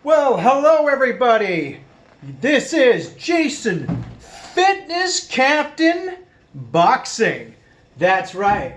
Well, hello everybody. This is Jason Fitness Captain Boxing. That's right.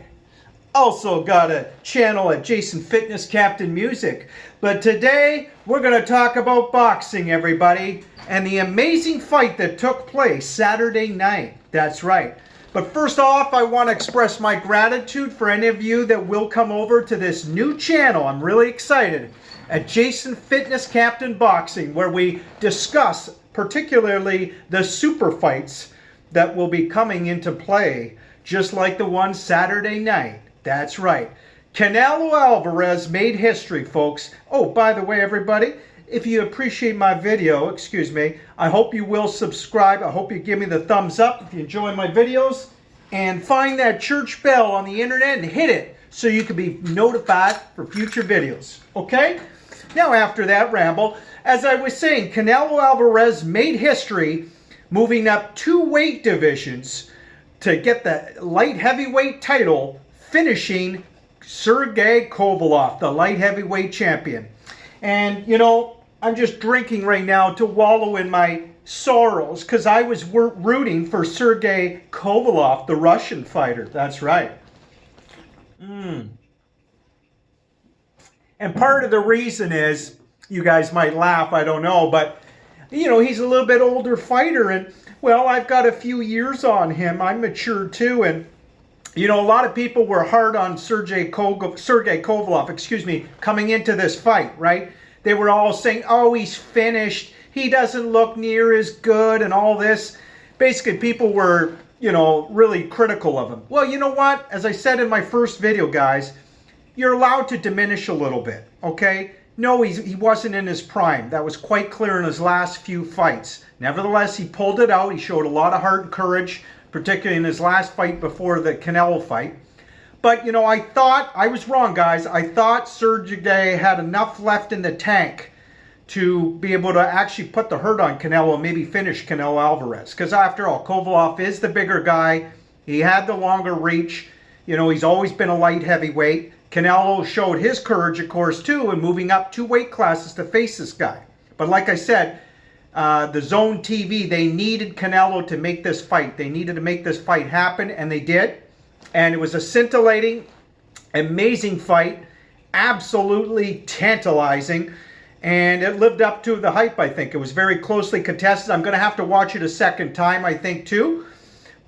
Also got a channel at Jason Fitness Captain Music. But today we're going to talk about boxing, everybody, and the amazing fight that took place Saturday night. That's right. But first off, I want to express my gratitude for any of you that will come over to this new channel. I'm really excited. At Jason Fitness Captain Boxing, where we discuss particularly the super fights that will be coming into play, just like the one Saturday night. That's right. Canelo Alvarez made history, folks. Oh, by the way, everybody, if you appreciate my video, I hope you will subscribe. I hope you give me the thumbs up if you enjoy my videos. And find that church bell on the internet and hit it so you can be notified for future videos. Okay? Now, after that ramble, as I was saying, Canelo Alvarez made history moving up 2 weight divisions to get the light heavyweight title, finishing Sergey Kovalev, the light heavyweight champion. And, you know, I'm just drinking right now to wallow in my sorrows because I was rooting for Sergey Kovalev, the Russian fighter. That's right. And part of the reason is, you guys might laugh, I don't know, but, you know, he's a little bit older fighter, and, well, I've got a few years on him. I'm mature too, and, you know, a lot of people were hard on Sergey Kovalev, coming into this fight, right? They were all saying, oh, he's finished, he doesn't look near as good, and all this. Basically, people were, you know, really critical of him. Well, you know what? As I said in my first video, guys, you're allowed to diminish a little bit, okay? No, he wasn't in his prime. That was quite clear in his last few fights. Nevertheless, he pulled it out. He showed a lot of heart and courage, particularly in his last fight before the Canelo fight. But, you know, I was wrong, guys. I thought Sergey had enough left in the tank to be able to actually put the hurt on Canelo and maybe finish Canelo Alvarez. Because after all, Kovalev is the bigger guy. He had the longer reach. You know, he's always been a light heavyweight. Canelo showed his courage, of course, too, in moving up 2 weight classes to face this guy. But like I said, the Zone TV, they needed Canelo to make this fight. They needed to make this fight happen, and they did. And it was a scintillating, amazing fight, absolutely tantalizing, and it lived up to the hype, I think. It was very closely contested. I'm going to have to watch it a second time, I think, too.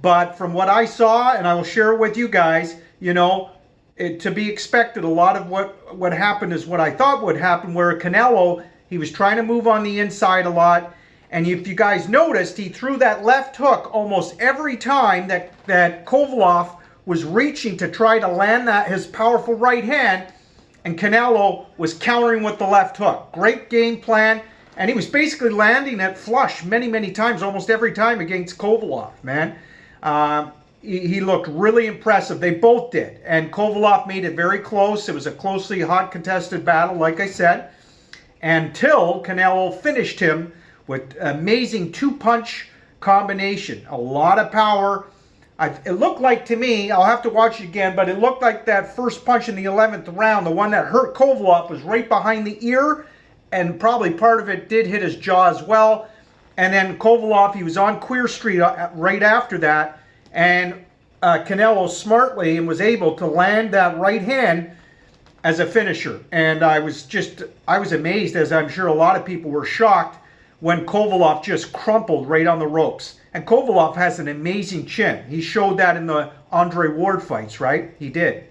But from what I saw, and I will share it with you guys, you know, to be expected. A lot of what happened is what I thought would happen, where Canelo, he was trying to move on the inside a lot. And if you guys noticed, he threw that left hook almost every time that Kovalev was reaching to try to land his powerful right hand, and Canelo was countering with the left hook. Great game plan, and he was basically landing it flush many, many times, almost every time against Kovalev, man. He looked really impressive. They both did, and Kovalev made it very close. It was a closely hot contested battle, like I said, until Canelo finished him with amazing 2-punch combination. A lot of power. It looked like, to me, I'll have to watch it again, but it looked like that first punch in the 11th round, the one that hurt Kovalev, was right behind the ear, and probably part of it did hit his jaw as well. And then Kovalev, he was on Queer Street right after that, and Canelo smartly and was able to land that right hand as a finisher. And I was amazed, as I'm sure a lot of people were shocked, when Kovalev just crumpled right on the ropes. And Kovalev has an amazing chin. He showed that in the Andre Ward fights, right? He did.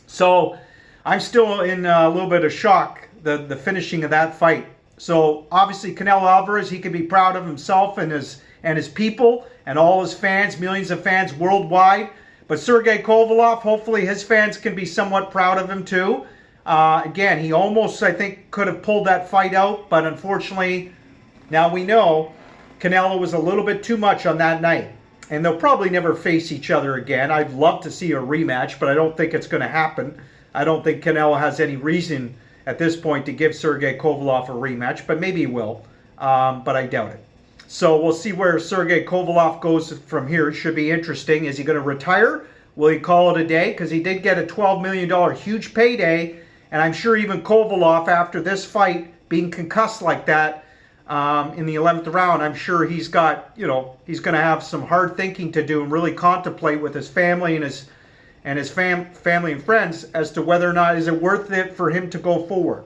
So I'm still in a little bit of shock, the finishing of that fight. So obviously Canelo Alvarez, he can be proud of himself and his people and all his fans, millions of fans worldwide. But Sergey Kovalev, hopefully his fans can be somewhat proud of him too. Again, he almost, I think, could have pulled that fight out, but unfortunately, now we know Canelo was a little bit too much on that night. And they'll probably never face each other again. I'd love to see a rematch, but I don't think it's going to happen. I don't think Canelo has any reason at this point to give Sergey Kovalev a rematch, but maybe he will. But I doubt it. So we'll see where Sergey Kovalev goes from here. It should be interesting. Is he going to retire? Will he call it a day? Because he did get a $12 million huge payday. And I'm sure even Kovalev, after this fight being concussed like that in the 11th round, I'm sure he's got, he's going to have some hard thinking to do and really contemplate with his family and his family and friends as to whether or not is it worth it for him to go forward,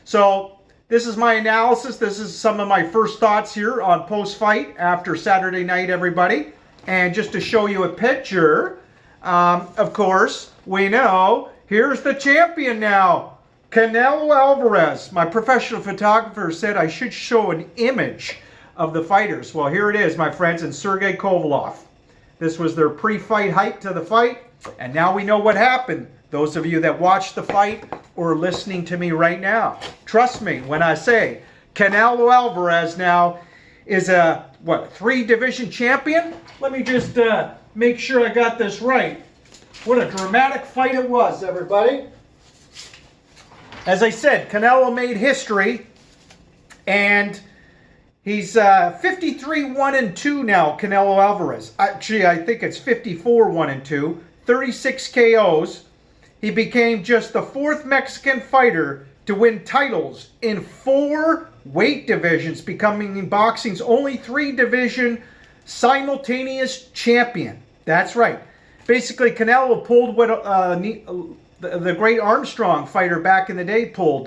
So this is my analysis. This is some of my first thoughts here on post-fight after Saturday night, everybody. And just to show you a picture, of course, we know here's the champion now, Canelo Alvarez. My professional photographer said I should show an image of the fighters. Well, here it is, my friends, and Sergey Kovalev. This was their pre-fight hype to the fight, and now we know what happened. Those of you that watched the fight or are listening to me right now, trust me when I say Canelo Alvarez now is a, 3-division champion? Let me just make sure I got this right. What a dramatic fight it was, everybody. As I said, Canelo made history, and he's 53-1-2 now, Canelo Alvarez. Actually, I think it's 54-1-2, 36 KOs. He became just the 4th Mexican fighter to win titles in 4 weight divisions, becoming in boxing's only 3-division simultaneous champion. That's right. Basically, Canelo pulled what the great Armstrong fighter back in the day pulled,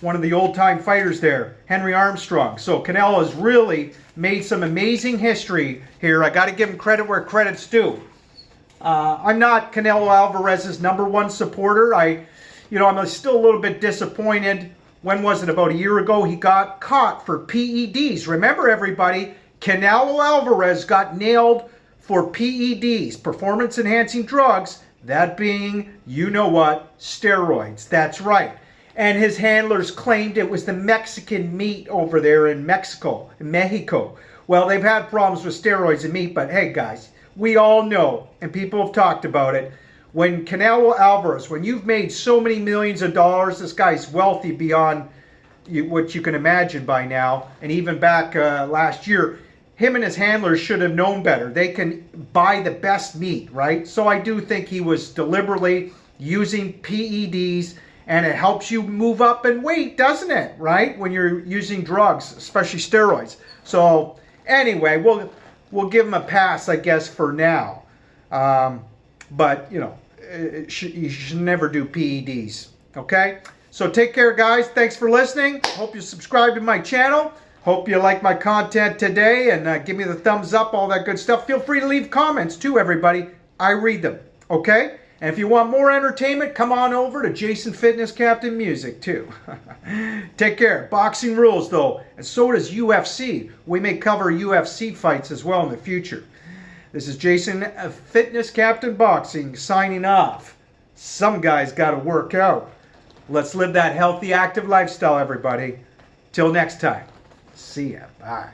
one of the old-time fighters there, Henry Armstrong. So Canelo has really made some amazing history here. I got to give him credit where credit's due. I'm not Canelo Alvarez's #1 supporter. I'm still a little bit disappointed. When was it? About a year ago, he got caught for PEDs. Remember, everybody, Canelo Alvarez got nailed for PEDs, performance-enhancing drugs, that being, steroids. That's right. And his handlers claimed it was the Mexican meat over there in Mexico. Well, they've had problems with steroids and meat, but hey, guys, we all know, and people have talked about it, when Canelo Alvarez, when you've made so many millions of dollars, this guy's wealthy beyond what you can imagine by now, and even back last year, him and his handlers should have known better. They can buy the best meat, right? So I do think he was deliberately using PEDs, and it helps you move up in weight, doesn't it? Right? When you're using drugs, especially steroids. So anyway, we'll give him a pass, I guess, for now. But, you should never do PEDs, okay? So take care, guys. Thanks for listening. Hope you subscribe to my channel. Hope you like my content today, and give me the thumbs up, all that good stuff. Feel free to leave comments, too, everybody. I read them, okay? And if you want more entertainment, come on over to Jason Fitness Captain Music, too. Take care. Boxing rules, though, and so does UFC. We may cover UFC fights as well in the future. This is Jason Fitness Captain Boxing signing off. Some guys got to work out. Let's live that healthy, active lifestyle, everybody. Till next time. See ya. Bye.